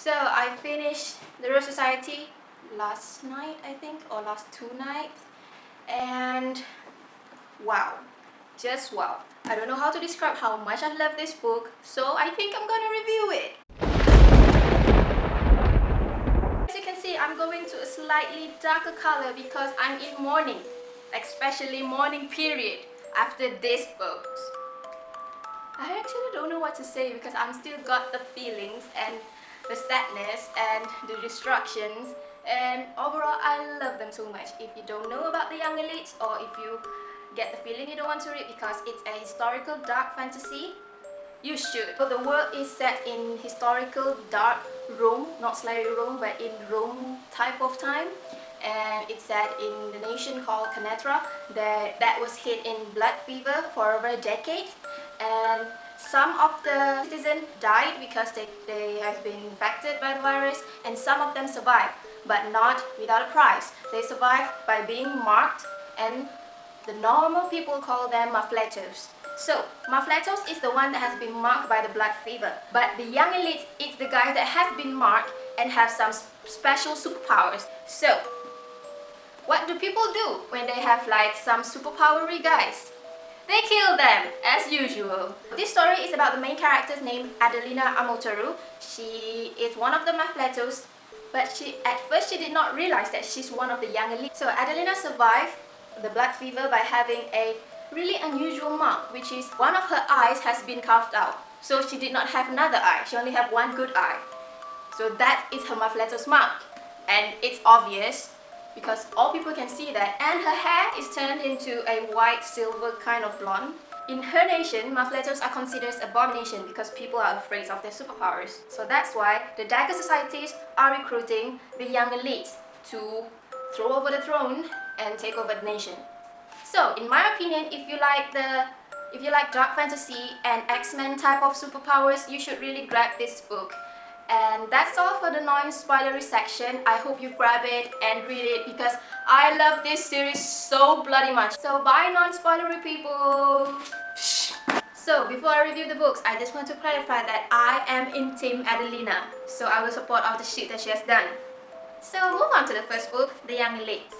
So I finished The Rose Society last night, I think, or last 2 nights, and wow, just wow. I don't know how to describe how much I love this book, so I think I'm gonna review it. As you can see, I'm going to a slightly darker color because I'm in mourning, especially mourning period after this book. I actually don't know what to say because I'm still got the feelings and the sadness and the distractions, and overall I love them so much. If you don't know about the young elites, or if you get the feeling you don't want to read because it's a historical dark fantasy, you should. So the world is set in historical dark Rome, not slightly Rome, but in Rome type of time. And it's set in the nation called Canetra that was hit in blood fever for over a decade. And some of the citizens died because they have been infected by the virus, and some of them survived, but not without a price. They survived by being marked, and the normal people call them mafletos. So, mafletos is the one that has been marked by the blood fever, but the young elite is the guy that has been marked and have some special superpowers. So, what do people do when they have like some superpowery guys? They kill them, as usual. This story is about the main character named Adelina Amotaru. She is one of the mafletos, but at first she did not realize that she's one of the young elite. So Adelina survived the blood fever by having a really unusual mark, which is one of her eyes has been carved out. So she did not have another eye, she only had one good eye. So that is her mafleto's mark. And it's obvious because all people can see that, and her hair is turned into a white silver kind of blonde. In her nation, mafletos are considered an abomination because people are afraid of their superpowers. So that's why the dagger societies are recruiting the young elite to throw over the throne and take over the nation. So in my opinion, if you like dark fantasy and X-Men type of superpowers, you should really grab this book. And that's all for the non-spoilery section. I hope you grab it and read it because I love this series so bloody much. So bye non-spoilery people! So before I review the books, I just want to clarify that I am in Team Adelina. So I will support all the shit that she has done. So move on to the first book, The Young Elite.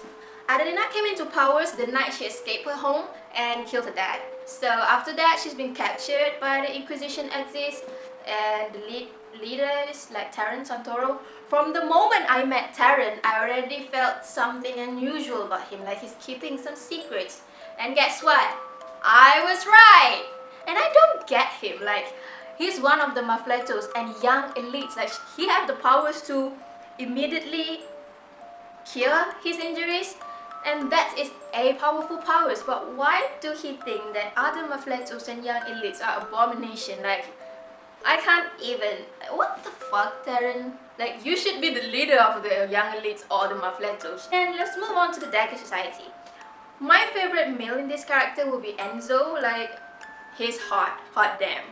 Adelina came into powers the night she escaped her home and killed her dad. So after that, she's been captured by the Inquisition Axis, and the leaders like Taran Santoro. From the moment I met Taran, I already felt something unusual about him, like he's keeping some secrets. And guess what? I was right! And I don't get him, like he's one of the mafletos and young elites, like he have the powers to immediately cure his injuries, and that is a powerful powers. But why do he think that other mafletos and young elites are abomination? Like, I can't even. What the fuck, Taran? Like, you should be the leader of the young elites or the mafletos. And let's move on to the Dagger Society. My favorite male in this character will be Enzo. Like, he's hot. Hot damn.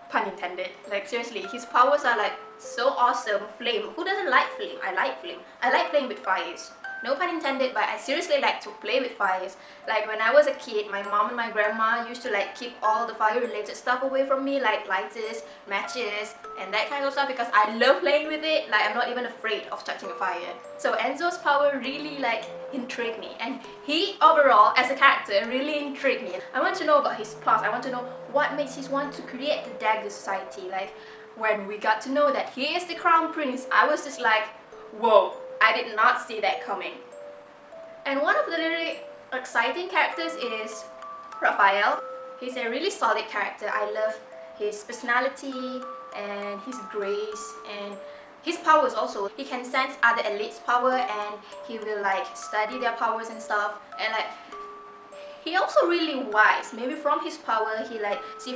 Pun intended. Like, seriously, his powers are like so awesome. Flame. Who doesn't like flame? I like flame. I like playing with fires. No pun intended, but I seriously like to play with fires. Like when I was a kid, my mom and my grandma used to like keep all the fire related stuff away from me, like lighters, matches, and that kind of stuff, because I love playing with it. Like I'm not even afraid of touching a fire. So Enzo's power really like intrigued me, and he overall as a character really intrigued me. I want to know about his past. I want to know what makes him want to create the Dagger Society. Like when we got to know that he is the crown prince, I was just like, whoa. I did not see that coming. And one of the really exciting characters is Raphael. He's a really solid character. I love his personality and his grace and his powers also. He can sense other elites' power and he will like study their powers and stuff. And like he also really wise. Maybe from his power he like see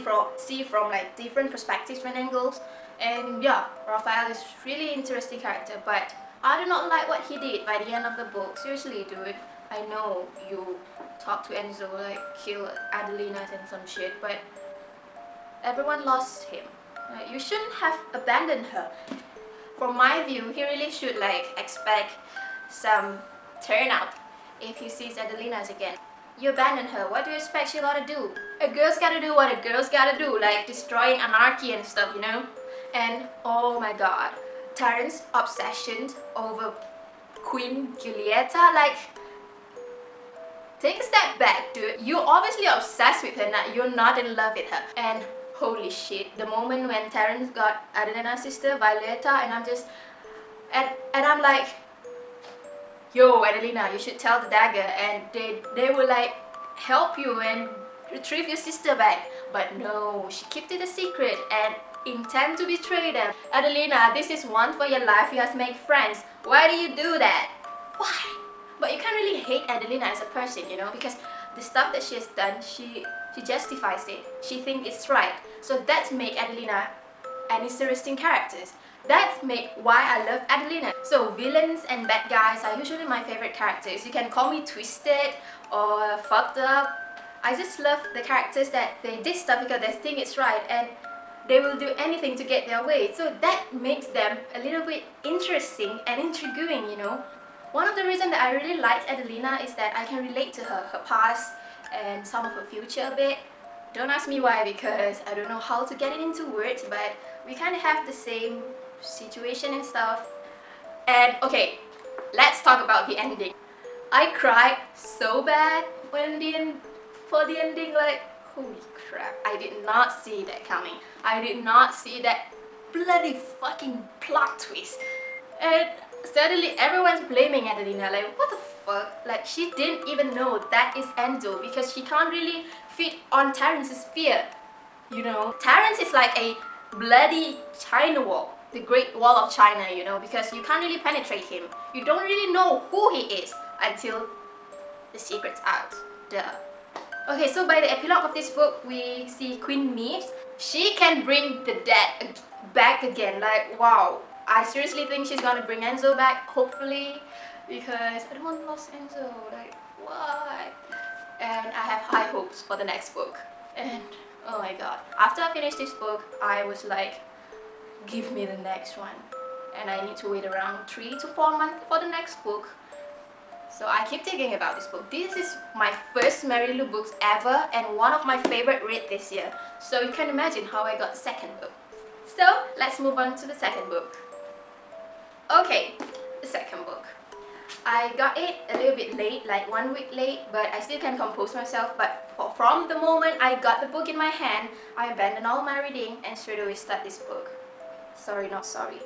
from like different perspectives and angles. And yeah, Raphael is really interesting character, but I do not like what he did by the end of the book. Seriously, dude. I know you talk to Enzo, like kill Adelina and some shit, but everyone lost him. Like, you shouldn't have abandoned her. From my view, he really should like expect some turnout if he sees Adelina again. You abandon her, what do you expect she gotta do? A girl's gotta do what a girl's gotta do, like destroying anarchy and stuff, you know? And oh my god, Terrence's obsession over Queen Giulietta, like, take a step back, dude. You're obviously obsessed with her, you're not in love with her. And holy shit, the moment when Terrence got Adelina's sister, Violetta, and I'm like, yo, Adelina, you should tell the dagger, and they will like help you and retrieve your sister back. But no, she kept it a secret and intend to betray them. Adelina, this is one for your life, you have to make friends. Why do you do that? Why? But you can't really hate Adelina as a person, you know, because the stuff that she has done, she justifies it. She thinks it's right. So that's make Adelina an interesting character. That's make why I love Adelina. So villains and bad guys are usually my favorite characters. You can call me twisted or fucked up. I just love the characters that they did stuff because they think it's right and they will do anything to get their way. So that makes them a little bit interesting and intriguing, you know. One of the reasons that I really like Adelina is that I can relate to her past and some of her future a bit. Don't ask me why, because I don't know how to get it into words, but we kind of have the same situation and stuff. And okay, let's talk about the ending. I cried so bad when for the ending, like, holy crap, I did not see that coming. I did not see that bloody fucking plot twist. And suddenly everyone's blaming Adelina, like, what the fuck? Like, she didn't even know that is Enzo because she can't really fit on Terrence's fear. You know, Terrence is like a bloody China wall, the Great Wall of China, you know, because you can't really penetrate him. You don't really know who he is until the secret's out. Duh. Okay, so by the epilogue of this book, we see Queen Mieves. She can bring the dead back again. Like, wow. I seriously think she's gonna bring Enzo back, hopefully, because I don't want to lose Enzo. Like, why? And I have high hopes for the next book. And oh my god, after I finished this book, I was like, give me the next one. And I need to wait around 3 to 4 months for the next book. So I keep thinking about this book. This is my first Mary Lou books ever and one of my favorite read this year. So you can imagine how I got the second book. So let's move on to the second book. Okay, the second book. I got it a little bit late, like 1 week late, but I still can compose myself. But from the moment I got the book in my hand, I abandoned all my reading and straight away start this book. Sorry, not sorry.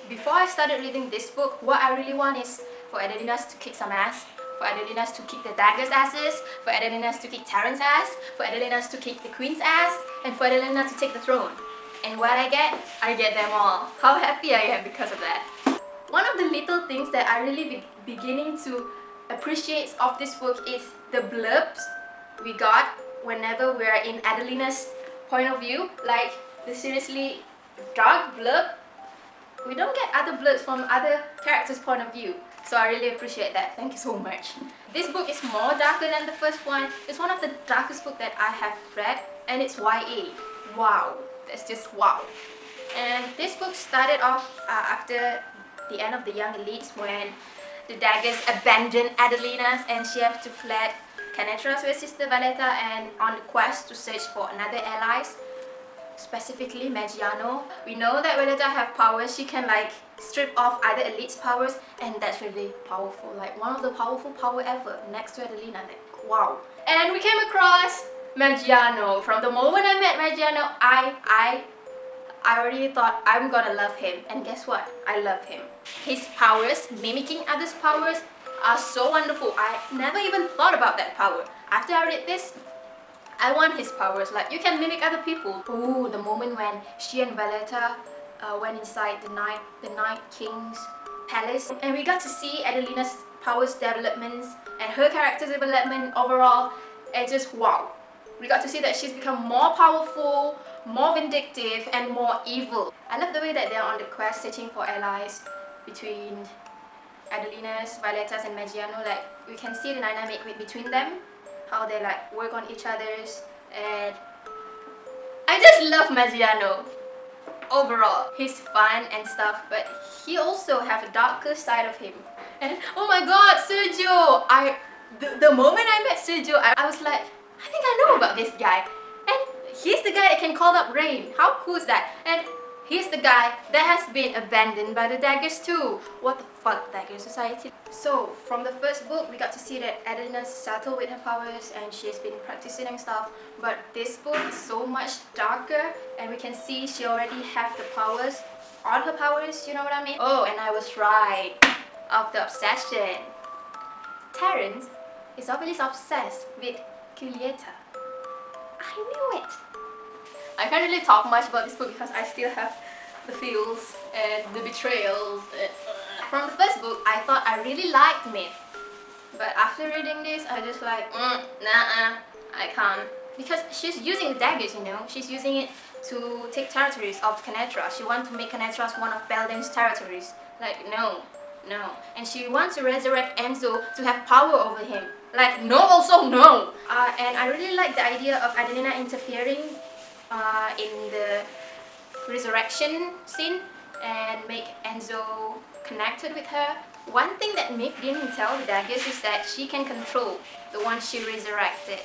Before I started reading this book, what I really want is for Adelina's to kick some ass, for Adelina's to kick the daggers' asses, for Adelina's to kick Terrence's ass, for Adelina's to kick the queen's ass, and for Adelina to take the throne. And what I get them all. How happy I am because of that. One of the little things that I really beginning to appreciate of this book is the blurbs we got whenever we're in Adelina's point of view, like the seriously dark blurb. We don't get other blurbs from other characters' point of view, so I really appreciate that. Thank you so much. This book is more darker than the first one. It's one of the darkest books that I have read, and it's YA. Wow, that's just wow. And this book started off after the end of the Young Elites, when the daggers abandoned Adelina and she has to flee Canetra's with Sister Violetta and on the quest to search for another allies, specifically Maggiano. We know that Violetta have powers. She can like strip off other elites' powers, and that's really powerful. Like one of the powerful power ever next to Adelina. Like, wow. And we came across Maggiano. From the moment I met Maggiano, I already thought I'm gonna love him, and guess what? I love him. His powers, mimicking others' powers, are so wonderful. I never even thought about that power. After I read this, I want his powers. Like, you can mimic other people. Ooh, the moment when she and Violetta went inside the Night King's palace, and we got to see Adelina's powers developments and her character development overall. And just wow. We got to see that she's become more powerful, more vindictive, and more evil. I love the way that they're on the quest searching for allies between Adelina's, Violetta's, and Maggiano. Like, we can see the dynamic between them, how they like work on each other's, and I just love Maggiano overall. He's fun and stuff, but he also has a darker side of him. And oh my god, Sergio! The moment I met Sergio, I was like, I think I know about this guy. And he's the guy that can call up rain. How cool is that? And He's the guy that has been abandoned by the daggers too. What the fuck, Dagger Society? So, from the first book, we got to see that Adelina's settled with her powers and she's been practicing and stuff. But this book is so much darker and we can see she already has the powers. All her powers, you know what I mean? Oh, and I was right. Of the obsession. Terrence is obviously obsessed with Julieta. I knew it! I can't really talk much about this book because I still have the feels and the betrayals. From the first book, I thought I really liked Myth. But after reading this, I just like, nah, I can't. Because she's using the daggers, you know. She's using it to take territories of Canatra. She wants to make Canatra one of Belden's territories. Like, no. And she wants to resurrect Enzo to have power over him. Like, no, also no. And I really like the idea of Adelina interfering in the resurrection scene and make Enzo connected with her. One thing that Myth didn't tell the daggers is that she can control the one she resurrected.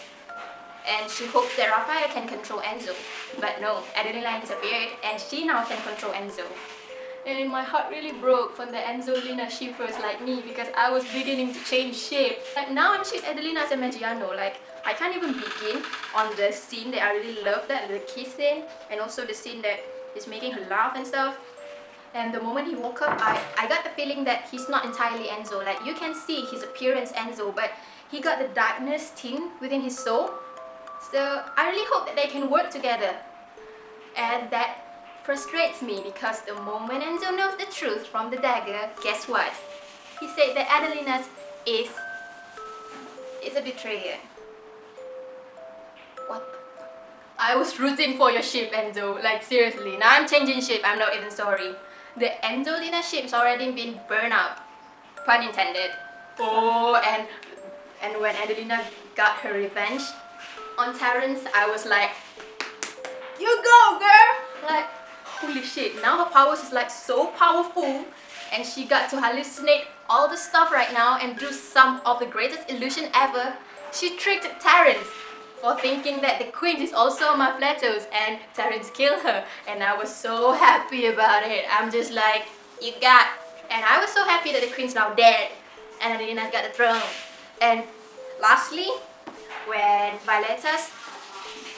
And she hoped that Raphael can control Enzo. But no, Adelina interfered and she now can control Enzo. And my heart really broke from the Enzo-Lina shippers like me because I was beginning to change shape. Like now I'm ship Adelina as a Maggiano. Like I can't even begin on the scene that I really love, that the kiss scene, and also the scene that is making her laugh and stuff. And the moment he woke up, I got the feeling that he's not entirely Enzo. Like you can see his appearance Enzo, but he got the darkness tint within his soul. So I really hope that they can work together. And that frustrates me because the moment Enzo knows the truth from the dagger, guess what? He said that Adelina is a betrayer. What? I was rooting for your ship, Enzo. Like seriously, now I'm changing ship. I'm not even sorry. The Enzo-Lina ship's already been burned up. Pun intended. Oh, and when Adelina got her revenge on Terrence, I was like, you go, girl! Like, holy shit, now her powers is like so powerful and she got to hallucinate all the stuff right now and do some of the greatest illusion ever. She tricked Terrence for thinking that the queen is also Mafletos and Terrence killed her, and I was so happy about it. I'm just like, you got. And I was so happy that the queen's now dead and Adelina's got the throne. And lastly, when Violetas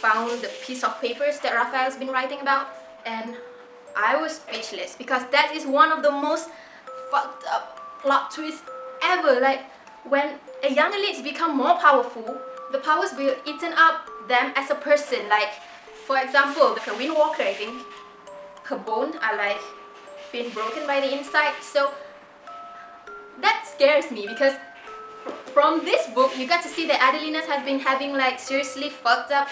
found the piece of papers that Raphael's been writing about, and I was speechless because that is one of the most fucked up plot twists ever. Like when a young elite become more powerful, the powers will eaten up them as a person. Like for example, the Wind Walker, I think her bones are like been broken by the inside. So that scares me because from this book you got to see that Adelina has been having like seriously fucked up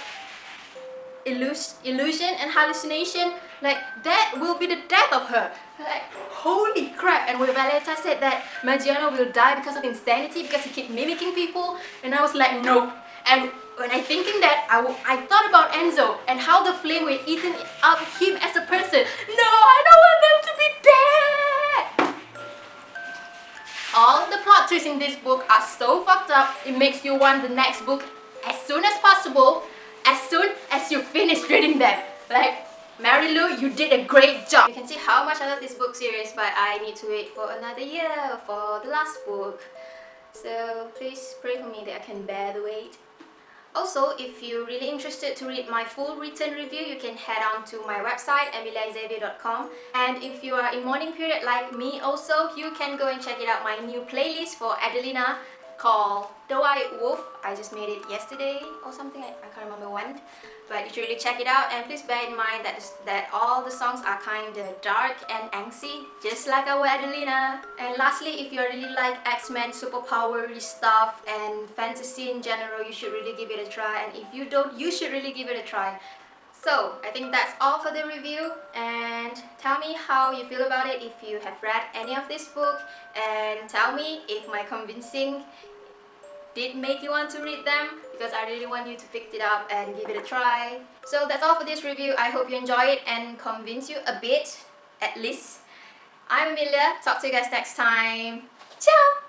illusion and hallucination. Like that will be the death of her. Like holy crap. And when Violeta said that Maggiano will die because of insanity because he keep mimicking people, and I was like no. And when I thinking that, I thought about Enzo and how the flame will eaten up him as a person. No, I don't want them to be dead. All the plot twists in this book are so fucked up, it makes you want the next book as soon as possible, as soon as you finish reading them. Like, Mary Lou, you did a great job. You can see how much I love this book series, but I need to wait for another year for the last book. So please pray for me that I can bear the wait. Also, if you're really interested to read my full written review, you can head on to my website, AmeliaaXavier.com. And if you are in mourning period like me also, you can go and check it out, my new playlist for Adelina called The White Wolf. I just made it yesterday or something, I can't remember when. But you should really check it out, and please bear in mind that all the songs are kinda dark and angsty, just like our Adelina. And lastly, if you really like X-Men superpower stuff and fantasy in general, you should really give it a try. And if you don't, you should really give it a try. So, I think that's all for the review, and tell me how you feel about it if you have read any of this book, and tell me if my convincing did make you want to read them, because I really want you to pick it up and give it a try. So that's all for this review. I hope you enjoy it and convince you a bit, at least. I'm Amelia. Talk to you guys next time. Ciao!